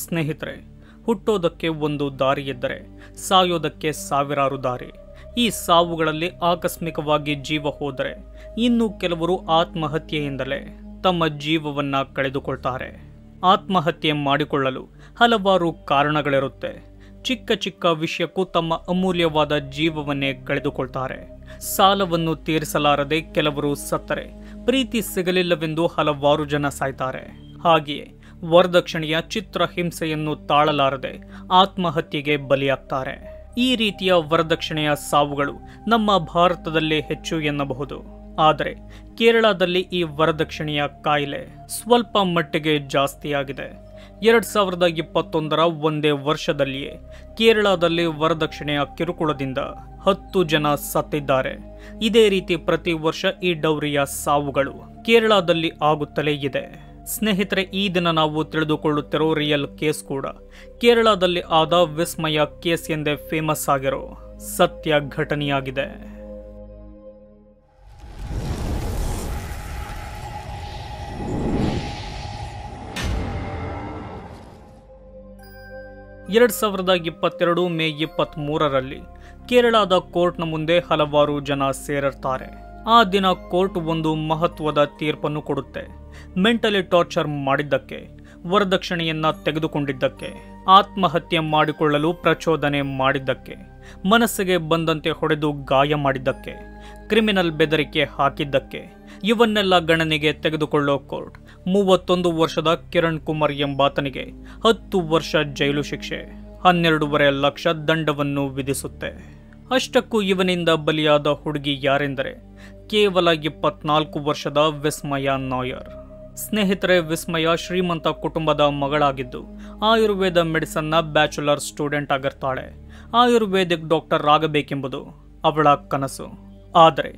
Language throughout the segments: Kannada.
ಸ್ನೇಹಿತರೆ, ಹುಟ್ಟೋದಕ್ಕೆ ಒಂದು ದಾರಿ ಇದ್ದರೆ ಸಾಯೋದಕ್ಕೆ ಸಾವಿರಾರು ದಾರಿ. ಈ ಸಾವುಗಳಲ್ಲಿ ಆಕಸ್ಮಿಕವಾಗಿ ಜೀವ ಹೋದರೆ ಇನ್ನು ಕೆಲವರು ಆತ್ಮಹತ್ಯೆಯಿಂದಲೇ ತಮ್ಮ ಜೀವವನ್ನ ಕಳೆದುಕೊಳ್ತಾರೆ. ಆತ್ಮಹತ್ಯೆ ಮಾಡಿಕೊಳ್ಳಲು ಹಲವಾರು ಕಾರಣಗಳಿರುತ್ತೆ. ಚಿಕ್ಕ ಚಿಕ್ಕ ವಿಷಯಕ್ಕೂ ತಮ್ಮ ಅಮೂಲ್ಯವಾದ ಜೀವವನ್ನೇ ಕಳೆದುಕೊಳ್ತಾರೆ. ಸಾಲವನ್ನು ತೀರಿಸಲಾರದೆ ಕೆಲವರು ಸತ್ತರೆ, ಪ್ರೀತಿ ಸಿಗಲಿಲ್ಲವೆಂದು ಹಲವಾರು ಜನ ಸಾಯ್ತಾರೆ. ಹಾಗೆಯೇ ವರದಕ್ಷಿಣೆಯ ಚಿತ್ರ ಹಿಂಸೆಯನ್ನು ತಾಳಲಾರದೆ ಆತ್ಮಹತ್ಯೆಗೆ ಬಲಿಯಾಗ್ತಾರೆ. ಈ ರೀತಿಯ ವರದಕ್ಷಿಣೆಯ ಸಾವುಗಳು ನಮ್ಮ ಭಾರತದಲ್ಲೇ ಹೆಚ್ಚು ಎನ್ನಬಹುದು. ಆದರೆ ಕೇರಳದಲ್ಲಿ ಈ ವರದಕ್ಷಿಣೆಯ ಕಾಯಿಲೆ ಸ್ವಲ್ಪ ಮಟ್ಟಿಗೆ ಜಾಸ್ತಿಯಾಗಿದೆ. 2021ರ ಒಂದೇ ವರ್ಷದಲ್ಲಿಯೇ ಕೇರಳದಲ್ಲಿ ವರದಕ್ಷಿಣೆಯ ಕಿರುಕುಳದಿಂದ 10 ಜನ ಸತ್ತಿದ್ದಾರೆ. ಇದೇ ರೀತಿ ಪ್ರತಿ ವರ್ಷ ಈ ಡೌರಿಯ ಸಾವುಗಳು ಕೇರಳದಲ್ಲಿ ಆಗುತ್ತಲೇ ಇದೆ. ಸ್ನೇಹಿತರೆ, ಈ ದಿನ ನಾವು ತಿಳಿದುಕೊಳ್ಳುತ್ತಿರೋ ರಿಯಲ್ ಕೇಸ್ ಕೂಡ ಕೇರಳದಲ್ಲಿ ಆದ ವಿಸ್ಮಯ ಕೇಸ್ ಎಂದೇ ಫೇಮಸ್ ಆಗಿರೋ ಸತ್ಯ ಘಟನೆಯಾಗಿದೆ. ಮೇ 23ರಲ್ಲಿ ಕೇರಳದ ಕೋರ್ಟ್ನ ಮುಂದೆ ಹಲವಾರು ಜನ ಸೇರಿರ್ತಾರೆ. ಆ ದಿನ ಕೋರ್ಟ್ ಒಂದು ಮಹತ್ವದ ತೀರ್ಪನ್ನು ಕೊಡುತ್ತೆ. ಮೆಂಟಲಿ ಟಾರ್ಚರ್ ಮಾಡಿದ್ದಕ್ಕೆ, ವರದಕ್ಷಿಣೆಯನ್ನ ತೆಗೆದುಕೊಂಡಿದ್ದಕ್ಕೆ, ಆತ್ಮಹತ್ಯೆ ಮಾಡಿಕೊಳ್ಳಲು ಪ್ರಚೋದನೆ ಮಾಡಿದ್ದಕ್ಕೆ, ಮನಸ್ಸಿಗೆ ಬಂದಂತೆ ಹೊಡೆದು ಗಾಯ ಮಾಡಿದ್ದಕ್ಕೆ, ಕ್ರಿಮಿನಲ್ ಬೆದರಿಕೆ ಹಾಕಿದ್ದಕ್ಕೆ ಇವನ್ನೆಲ್ಲ ಗಣನೆಗೆ ತೆಗೆದುಕೊಳ್ಳೋ ಕೋರ್ಟ್ 31 ವರ್ಷದ ಕಿರಣ್ ಕುಮಾರ್ ಎಂಬಾತನಿಗೆ 10 ವರ್ಷ ಜೈಲು ಶಿಕ್ಷೆ, 12.5 ಲಕ್ಷ ದಂಡವನ್ನು ವಿಧಿಸುತ್ತೆ. ಅಷ್ಟಕ್ಕೂ ಇವನಿಂದ ಬಲಿಯಾದ ಹುಡುಗಿ ಯಾರೆಂದರೆ ಕೇವಲ 24 ವರ್ಷದ ವಿಸ್ಮಯ ನಾಯರ್. ಸ್ನೇಹಿತರೆ, ವಿಸ್ಮಯ ಶ್ರೀಮಂತ ಕುಟುಂಬದ ಮಗಳಾಗಿದ್ದು ಆಯುರ್ವೇದ ಮೆಡಿಸನ್ನ ಬ್ಯಾಚುಲರ್ ಸ್ಟೂಡೆಂಟ್ ಆಗಿರ್ತಾಳೆ. ಆಯುರ್ವೇದಿಕ್ ಡಾಕ್ಟರ್ ಆಗಬೇಕೆಂಬುದು ಅವಳ ಕನಸು. ಆದರೆ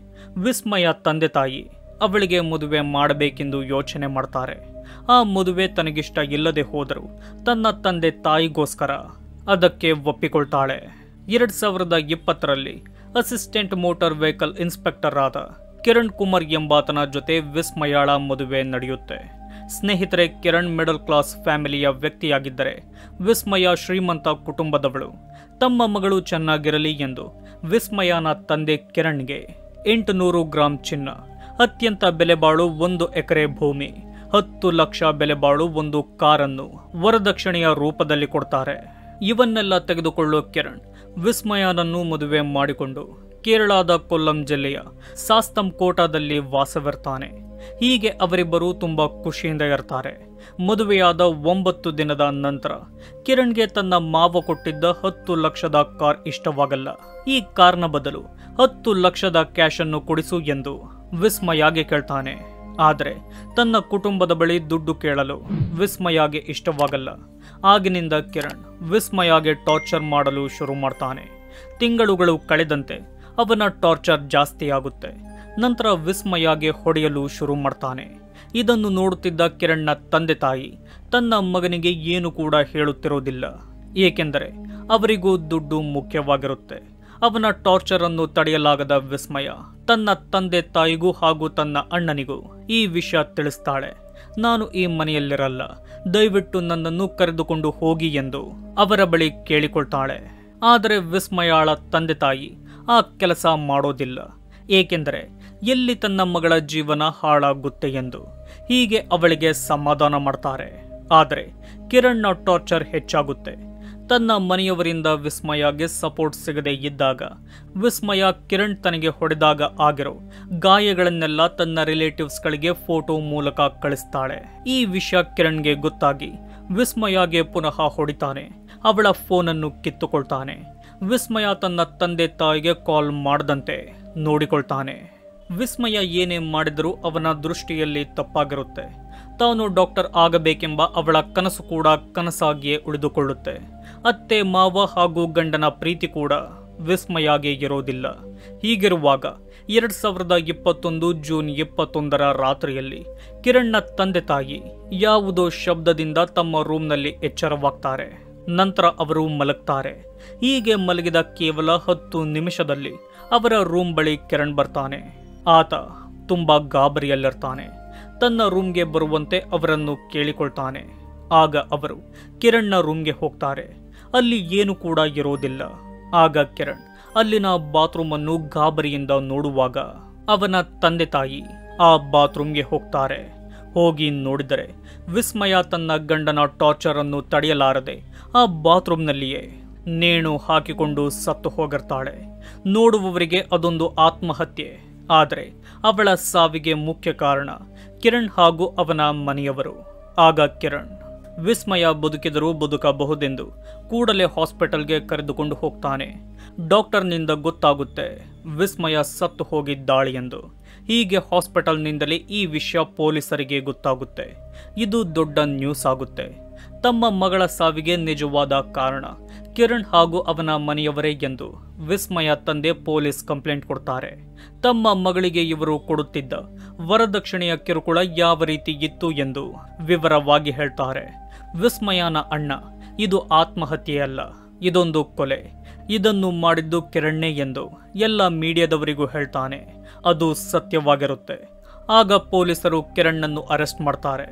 ವಿಸ್ಮಯ ತಂದೆ ತಾಯಿ ಅವಳಿಗೆ ಮದುವೆ ಮಾಡಬೇಕೆಂದು ಯೋಚನೆ ಮಾಡ್ತಾರೆ. ಆ ಮದುವೆ ತನಗಿಷ್ಟ ಇಲ್ಲದೆ ಹೋದರೂ ತನ್ನ ತಂದೆ ತಾಯಿಗೋಸ್ಕರ ಅದಕ್ಕೆ ಒಪ್ಪಿಕೊಳ್ತಾಳೆ. 2020ರಲ್ಲಿ ಅಸಿಸ್ಟೆಂಟ್ ಮೋಟಾರ್ ವೆಹಿಕಲ್ ಇನ್ಸ್ಪೆಕ್ಟರ್ ಆದ ಕಿರಣ್ ಕುಮಾರ್ ಎಂಬಾತನ ಜೊತೆ ವಿಸ್ಮಯಾಳ ಮದುವೆ ನಡೆಯುತ್ತೆ. ಸ್ನೇಹಿತರೆ, ಕಿರಣ್ ಮಿಡಲ್ ಕ್ಲಾಸ್ ಫ್ಯಾಮಿಲಿಯ ವ್ಯಕ್ತಿಯಾಗಿದ್ದರೆ ವಿಸ್ಮಯ ಶ್ರೀಮಂತ ಕುಟುಂಬದವಳು. ತಮ್ಮ ಮಗಳು ಚೆನ್ನಾಗಿರಲಿ ಎಂದು ವಿಸ್ಮಯನ ತಂದೆ ಕಿರಣ್ಗೆ 800 ಗ್ರಾಂ ಚಿನ್ನ, ಅತ್ಯಂತ ಬೆಲೆಬಾಳು 1 ಎಕರೆ ಭೂಮಿ, 10 ಲಕ್ಷ ಬೆಲೆಬಾಳು ಒಂದು ಕಾರನ್ನು ವರದಕ್ಷಿಣೆಯ ರೂಪದಲ್ಲಿ ಕೊಡ್ತಾರೆ. ಇವನ್ನೆಲ್ಲ ತೆಗೆದುಕೊಳ್ಳೋ ಕಿರಣ್ ವಿಸ್ಮಯನನ್ನು ಮದುವೆ ಮಾಡಿಕೊಂಡು ಕೇರಳದ ಕೊಲ್ಲಂ ಜಿಲ್ಲೆಯ ಸಾಸ್ತಂಕೋಟದಲ್ಲಿ ವಾಸವಿರ್ತಾನೆ. ಹೀಗೆ ಅವರಿಬ್ಬರು ತುಂಬಾ ಖುಷಿಯಿಂದ ಇರ್ತಾರೆ. ಮದುವೆಯಾದ 9 ದಿನದ ನಂತರ ಕಿರಣ್ಗೆ ತನ್ನ ಮಾವ ಕೊಟ್ಟಿದ್ದ 10 ಲಕ್ಷದ ಕಾರ್ ಇಷ್ಟವಾಗಲ್ಲ. ಈ ಕಾರ್ನ ಬದಲು 10 ಲಕ್ಷದ ಕ್ಯಾಶ್ ಅನ್ನು ಕೊಡಿಸು ಎಂದು ವಿಸ್ಮಯಾಗೆ ಕೇಳ್ತಾನೆ. ಆದರೆ ತನ್ನ ಕುಟುಂಬದ ಬಳಿ ದುಡ್ಡು ಕೇಳಲು ವಿಸ್ಮಯಾಗೆ ಇಷ್ಟವಾಗಲ್ಲ. ಆಗಿನಿಂದ ಕಿರಣ್ ವಿಸ್ಮಯಾಗೆ ಟಾರ್ಚರ್ ಮಾಡಲು ಶುರು ಮಾಡ್ತಾನೆ. ತಿಂಗಳುಗಳು ಕಳೆದಂತೆ ಅವನ ಟಾರ್ಚರ್ ಜಾಸ್ತಿಯಾಗುತ್ತೆ. ನಂತರ ವಿಸ್ಮಯಾಗೆ ಹೊಡೆಯಲು ಶುರು ಮಾಡ್ತಾನೆ. ಇದನ್ನು ನೋಡುತ್ತಿದ್ದ ಕಿರಣ್ನ ತಂದೆ ತಾಯಿ ತನ್ನ ಮಗನಿಗೆ ಏನು ಕೂಡ ಹೇಳುತ್ತಿರೋದಿಲ್ಲ. ಏಕೆಂದರೆ ಅವರಿಗೂ ದುಡ್ಡು ಮುಖ್ಯವಾಗಿರುತ್ತೆ. ಅವನ ಟಾರ್ಚರ್ ಅನ್ನು ತಡೆಯಲಾಗದ ವಿಸ್ಮಯ ತನ್ನ ತಂದೆ ತಾಯಿಗೂ ಹಾಗೂ ತನ್ನ ಅಣ್ಣನಿಗೂ ಈ ವಿಷಯ ತಿಳಿಸ್ತಾಳೆ. ನಾನು ಈ ಮನೆಯಲ್ಲಿರಲ್ಲ, ದಯವಿಟ್ಟು ನನ್ನನ್ನು ಕರೆದುಕೊಂಡು ಹೋಗಿ ಎಂದು ಅವರ ಬಳಿ ಕೇಳಿಕೊಳ್ತಾಳೆ. ಆದರೆ ವಿಸ್ಮಯಾಳ ತಂದೆ ತಾಯಿ ಆ ಕೆಲಸ ಮಾಡೋದಿಲ್ಲ. ಏಕೆಂದರೆ ಎಲ್ಲಿ ತನ್ನ ಮಗಳ ಜೀವನ ಹಾಳಾಗುತ್ತೆ ಎಂದು. ಹೀಗೆ ಅವಳಿಗೆ ಸಮಾಧಾನ ಮಾಡ್ತಾರೆ. ಆದರೆ ಕಿರಣ್ನ ಟಾರ್ಚರ್ ಹೆಚ್ಚಾಗುತ್ತೆ. ತನ್ನ ಮನೆಯವರಿಂದ ವಿಸ್ಮಯಗೆ ಸಪೋರ್ಟ್ ಸಿಗದೆ ಇದ್ದಾಗ ವಿಸ್ಮಯ ಕಿರಣ್ ತನಗೆ ಹೊಡೆದಾಗ ಆಗಿರೋ ಗಾಯಗಳನ್ನೆಲ್ಲ ತನ್ನ ರಿಲೇಟಿವ್ಸ್ಗಳಿಗೆ ಫೋಟೋ ಮೂಲಕ ಕಳಿಸ್ತಾಳೆ. ಈ ವಿಷಯ ಕಿರಣ್ಗೆ ಗೊತ್ತಾಗಿ ವಿಸ್ಮಯಗೆ ಪುನಃ ಹೊಡಿತಾನೆ. ಅವಳ ಫೋನನ್ನು ಕಿತ್ತುಕೊಳ್ತಾನೆ. ವಿಸ್ಮಯ ತನ್ನ ತಂದೆ ತಾಯಿಗೆ ಕಾಲ್ ಮಾಡದಂತೆ ನೋಡಿಕೊಳ್ತಾನೆ. ವಿಸ್ಮಯ ಏನೇ ಮಾಡಿದರೂ ಅವನ ದೃಷ್ಟಿಯಲ್ಲಿ ತಪ್ಪಾಗಿರುತ್ತೆ. ತಾನು ಡಾಕ್ಟರ್ ಆಗಬೇಕೆಂಬ ಅವಳ ಕನಸು ಕೂಡ ಕನಸಾಗಿಯೇ ಉಳಿದುಕೊಳ್ಳುತ್ತೆ. ಅತ್ತೆ ಮಾವ ಹಾಗೂ ಗಂಡನ ಪ್ರೀತಿ ಕೂಡ ವಿಸ್ಮಯಾಗೆ ಇರೋದಿಲ್ಲ. ಹೀಗಿರುವಾಗ 2021 ಜೂನ್ 21ರ ರಾತ್ರಿಯಲ್ಲಿ ಕಿರಣ್ನ ತಂದೆ ತಾಯಿ ಯಾವುದೋ ಶಬ್ದದಿಂದ ತಮ್ಮ ರೂಮ್ನಲ್ಲಿ ಎಚ್ಚರವಾಗ್ತಾರೆ. ನಂತರ ಅವರು ಮಲಗ್ತಾರೆ. ಹೀಗೆ ಮಲಗಿದ ಕೇವಲ 10 ನಿಮಿಷದಲ್ಲಿ ಅವರ ರೂಮ್ ಬಳಿ ಕಿರಣ್ ಬರ್ತಾನೆ. ಆತ ತುಂಬಾ ಗಾಬರಿಯಲ್ಲಿರ್ತಾನೆ. ತನ್ನ ರೂಮ್ಗೆ ಬರುವಂತೆ ಅವರನ್ನು ಕೇಳಿಕೊಳ್ತಾನೆ. ಆಗ ಅವರು ಕಿರಣ್ನ ರೂಮ್ಗೆ ಹೋಗ್ತಾರೆ. ಅಲ್ಲಿ ಏನು ಕೂಡ ಇರೋದಿಲ್ಲ. ಆಗ ಕಿರಣ್ ಅಲ್ಲಿನ ಬಾತ್ರೂಮ್ ಅನ್ನು ಗಾಬರಿಯಿಂದ ನೋಡುವಾಗ ಅವನ ತಂದೆ ತಾಯಿ ಆ ಬಾತ್ರೂಮ್ಗೆ ಹೋಗ್ತಾರೆ. ಹೋಗಿ ನೋಡಿದರೆ ವಿಸ್ಮಯ ತನ್ನ ಗಂಡನ ಟಾರ್ಚರ್ ಅನ್ನು ತಡೆಯಲಾರದೆ ಆ ಬಾತ್ರೂಮ್ನಲ್ಲಿಯೇ ನೇಣು ಹಾಕಿಕೊಂಡು ಸತ್ತು ಹೋಗಿರ್ತಾಳೆ. ನೋಡುವವರಿಗೆ ಅದೊಂದು ಆತ್ಮಹತ್ಯೆ. ಆದರೆ ಅವಳ ಸಾವಿಗೆ ಮುಖ್ಯ ಕಾರಣ ಕಿರಣ್ ಹಾಗೂ ಅವನ ಮನೆಯವರು. ಆಗ ಕಿರಣ್ ವಿಸ್ಮಯ ಬದುಕಿದರೂ ಬದುಕಬಹುದೆಂದು ಕೂಡಲೇ ಹಾಸ್ಪಿಟಲ್ಗೆ ಕರೆದುಕೊಂಡು ಹೋಗ್ತಾನೆ. ಡಾಕ್ಟರ್ನಿಂದ ಗೊತ್ತಾಗುತ್ತೆ ವಿಸ್ಮಯ ಸತ್ತು ಹೋಗಿದ್ದಾಳೆ ಎಂದು. ಹೀಗೆ ಹಾಸ್ಪಿಟಲ್ನಿಂದಲೇ ಈ ವಿಷಯ ಪೊಲೀಸರಿಗೆ ಗೊತ್ತಾಗುತ್ತೆ. ಇದು ದೊಡ್ಡ ನ್ಯೂಸ್ ಆಗುತ್ತೆ. ತಮ್ಮ ಮಗಳ ಸಾವಿಗೆ ನಿಜವಾದ ಕಾರಣ ಕಿರಣ್ ಹಾಗೂ ಅವನ ಮನೆಯವರೇ ಎಂದು ವಿಸ್ಮಯ ತಂದೆ ಪೊಲೀಸ್ ಕಂಪ್ಲೇಂಟ್ ಕೊಡ್ತಾರೆ. ತಮ್ಮ ಮಗಳಿಗೆ ಇವರು ಕೊಡುತ್ತಿದ್ದ ವರದಕ್ಷಿಣೆಯ ಕಿರುಕುಳ ಯಾವ ರೀತಿ ಇತ್ತು ಎಂದು ವಿವರವಾಗಿ ಹೇಳ್ತಾರೆ. ವಿಸ್ಮಯನ ಅಣ್ಣ, ಇದು ಆತ್ಮಹತ್ಯೆಯಲ್ಲ, ಇದೊಂದು ಕೊಲೆ. ಇದನ್ನು ಮಾಡಿದ್ದು ಕಿರಣ್ಣೆ ಎಂದು ಎಲ್ಲ ಮೀಡಿಯಾದವರಿಗೂ ಹೇಳ್ತಾನೆ. ಅದು ಸತ್ಯವಾಗಿರುತ್ತೆ. ಆಗ ಪೊಲೀಸರು ಕಿರಣ್ಣನ್ನು ಅರೆಸ್ಟ್ ಮಾಡ್ತಾರೆ.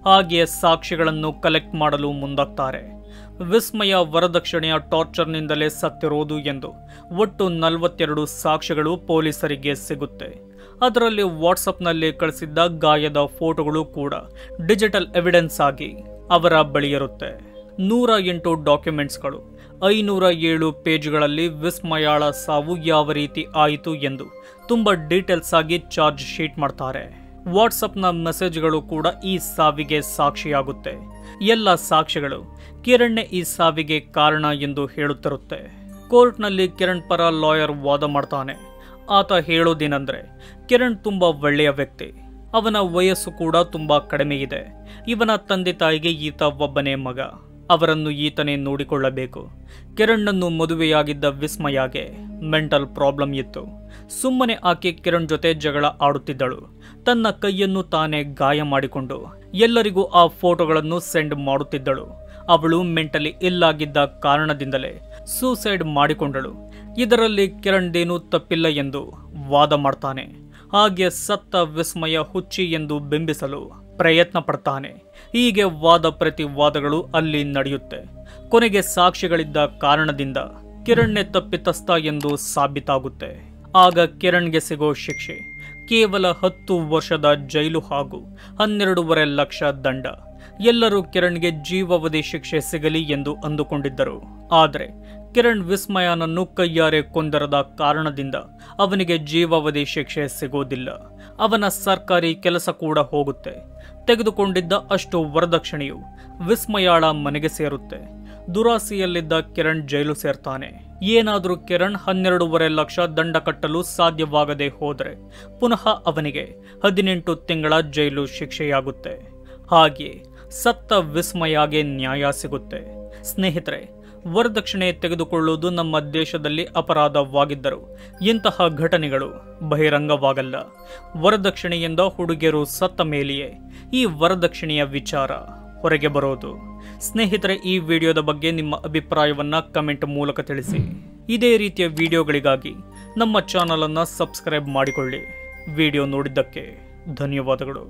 ಹಾಗೆಯೇ ಸಾಕ್ಷಿಗಳನ್ನು ಕಲೆಕ್ಟ್ ಮಾಡಲು ಮುಂದಾಗ್ತಾರೆ. ವಿಸ್ಮಯ ವರದಕ್ಷಿಣೆಯ ಟಾರ್ಚರ್ನಿಂದಲೇ ಸತ್ತಿರೋದು ಎಂದು ಒಟ್ಟು 42 ಸಾಕ್ಷಿಗಳು ಪೊಲೀಸರಿಗೆ ಸಿಗುತ್ತೆ. ಅದರಲ್ಲಿ ವಾಟ್ಸಪ್ನಲ್ಲಿ ಕಳಿಸಿದ್ದ ಗಾಯದ ಫೋಟೋಗಳು ಕೂಡ ಡಿಜಿಟಲ್ ಎವಿಡೆನ್ಸ್ ಆಗಿ ಅವರ ಬಳಿಯಿರುತ್ತೆ. 108 ಡಾಕ್ಯುಮೆಂಟ್ಸ್ಗಳು, 507 ಪೇಜ್ಗಳಲ್ಲಿ ವಿಸ್ಮಯಾಳ ಸಾವು ಯಾವ ರೀತಿ ಆಯಿತು ಎಂದು ತುಂಬಾ ಡೀಟೇಲ್ಸ್ ಆಗಿ ಚಾರ್ಜ್ ಶೀಟ್ ಮಾಡ್ತಾರೆ. ವಾಟ್ಸಪ್ನ ಮೆಸೇಜ್ಗಳು ಕೂಡ ಈ ಸಾವಿಗೆ ಸಾಕ್ಷಿಯಾಗುತ್ತೆ. ಎಲ್ಲ ಸಾಕ್ಷಿಗಳು ಕಿರಣ್ಣೆ ಈ ಸಾವಿಗೆ ಕಾರಣ ಎಂದು ಹೇಳುತ್ತಿರುತ್ತೆ. ಕೋರ್ಟ್ನಲ್ಲಿ ಕಿರಣ್ ಪರ ಲಾಯರ್ ವಾದ ಮಾಡ್ತಾನೆ. ಆತ ಹೇಳೋದೇನೆಂದ್ರೆ, ಕಿರಣ್ ತುಂಬಾ ಒಳ್ಳೆಯ ವ್ಯಕ್ತಿ, ಅವನ ವಯಸ್ಸು ಕೂಡ ತುಂಬಾ ಕಡಿಮೆ ಇದೆ. ಇವನ ತಂದೆ ತಾಯಿಗೆ ಈತ ಒಬ್ಬನೇ ಮಗ, ಅವರನ್ನು ಈತನೇ ನೋಡಿಕೊಳ್ಳಬೇಕು. ಕಿರಣ್ಣನ್ನು ಮದುವೆಯಾಗಿದ್ದ ವಿಸ್ಮಯಾಗೆ ಮೆಂಟಲ್ ಪ್ರಾಬ್ಲಮ್ ಇತ್ತು. ಸುಮ್ಮನೆ ಆಕೆ ಕಿರಣ್ ಜೊತೆ ಜಗಳ ಆಡುತ್ತಿದ್ದಳು. ತನ್ನ ಕೈಯನ್ನು ತಾನೇ ಗಾಯ ಮಾಡಿಕೊಂಡು ಎಲ್ಲರಿಗೂ ಆ ಫೋಟೋಗಳನ್ನು ಸೆಂಡ್ ಮಾಡುತ್ತಿದ್ದಳು. ಅವಳು ಮೆಂಟಲಿ ಇಲ್ಲಾಗಿದ್ದ ಕಾರಣದಿಂದಲೇ ಸೂಸೈಡ್ ಮಾಡಿಕೊಂಡಳು. ಇದರಲ್ಲಿ ಕಿರಣ್ದೇನೂ ತಪ್ಪಿಲ್ಲ ಎಂದು ವಾದ ಮಾಡ್ತಾನೆ. ಹಾಗೆ ಸತ್ತ ವಿಸ್ಮಯ ಹುಚ್ಚಿ ಎಂದು ಬಿಂಬಿಸಲು ಪ್ರಯತ್ನ ಪಡ್ತಾನೆ. ಹೀಗೆ ವಾದ ಪ್ರತಿವಾದಗಳು ಅಲ್ಲಿ ನಡೆಯುತ್ತೆ. ಕೊನೆಗೆ ಸಾಕ್ಷಿಗಳಿದ್ದ ಕಾರಣದಿಂದ ಕಿರಣ್ನೆ ತಪ್ಪಿತಸ್ಥ ಎಂದು ಸಾಬೀತಾಗುತ್ತೆ. ಆಗ ಕಿರಣ್ಗೆ ಸಿಗೋ ಶಿಕ್ಷೆ ಕೇವಲ 10 ವರ್ಷದ ಜೈಲು ಹಾಗೂ 12.5 ಲಕ್ಷ ದಂಡ. ಎಲ್ಲರೂ ಕಿರಣ್ಗೆ ಜೀವಾವಧಿ ಶಿಕ್ಷೆ ಸಿಗಲಿ ಎಂದು ಅಂದುಕೊಂಡಿದ್ದರು. ಆದರೆ ಕಿರಣ್ ವಿಸ್ಮಯನನ್ನು ಕೈಯಾರೆ ಕೊಂದರದ ಕಾರಣದಿಂದ ಅವನಿಗೆ ಜೀವಾವಧಿ ಶಿಕ್ಷೆ ಸಿಗೋದಿಲ್ಲ. ಅವನ ಸರ್ಕಾರಿ ಕೆಲಸ ಕೂಡ ಹೋಗುತ್ತೆ. ತೆಗೆದುಕೊಂಡಿದ್ದ ಅಷ್ಟು ವರದಕ್ಷಿಣೆಯು ವಿಸ್ಮಯಾಳ ಮನೆಗೆ ಸೇರುತ್ತೆ. ದುರಾಸೆಯಲ್ಲಿದ್ದ ಕಿರಣ್ ಜೈಲು ಸೇರ್ತಾನೆ. ಏನಾದರೂ ಕಿರಣ್ 12.5 ಲಕ್ಷ ದಂಡ ಕಟ್ಟಲು ಸಾಧ್ಯವಾಗದೆ ಹೋದರೆ ಪುನಃ ಅವನಿಗೆ 18 ತಿಂಗಳ ಜೈಲು ಶಿಕ್ಷೆಯಾಗುತ್ತೆ. ಹಾಗೆಯೇ ಸತ್ತ ವಿಸ್ಮಯಾಗೆ ನ್ಯಾಯ ಸಿಗುತ್ತೆ. ಸ್ನೇಹಿತರೆ, ವರದಕ್ಷಿಣೆ ತೆಗೆದುಕೊಳ್ಳುವುದು ನಮ್ಮ ದೇಶದಲ್ಲಿ ಅಪರಾಧವಾಗಿದ್ದರೂ ಇಂತಹ ಘಟನೆಗಳು ಬಹಿರಂಗವಾಗಲ್ಲ. ವರದಕ್ಷಿಣೆಯಿಂದ ಹುಡುಗಿಯರು ಸತ್ತ ಮೇಲೆಯೇ ಈ ವರದಕ್ಷಿಣೆಯ ವಿಚಾರ ಹೊರಗೆ ಬರೋದು. ಸ್ನೇಹಿತರೆ, ಈ ವಿಡಿಯೋದ ಬಗ್ಗೆ ನಿಮ್ಮ ಅಭಿಪ್ರಾಯವನ್ನ ಕಮೆಂಟ್ ಮೂಲಕ ತಿಳಿಸಿ. ಇದೇ ರೀತಿಯ ವಿಡಿಯೋಗಳಿಗಾಗಿ ನಮ್ಮ ಚಾನಲ್ ಅನ್ನು ಸಬ್ಸ್ಕ್ರೈಬ್ ಮಾಡಿಕೊಳ್ಳಿ. ವಿಡಿಯೋ ನೋಡಿದ್ದಕ್ಕೆ ಧನ್ಯವಾದಗಳು.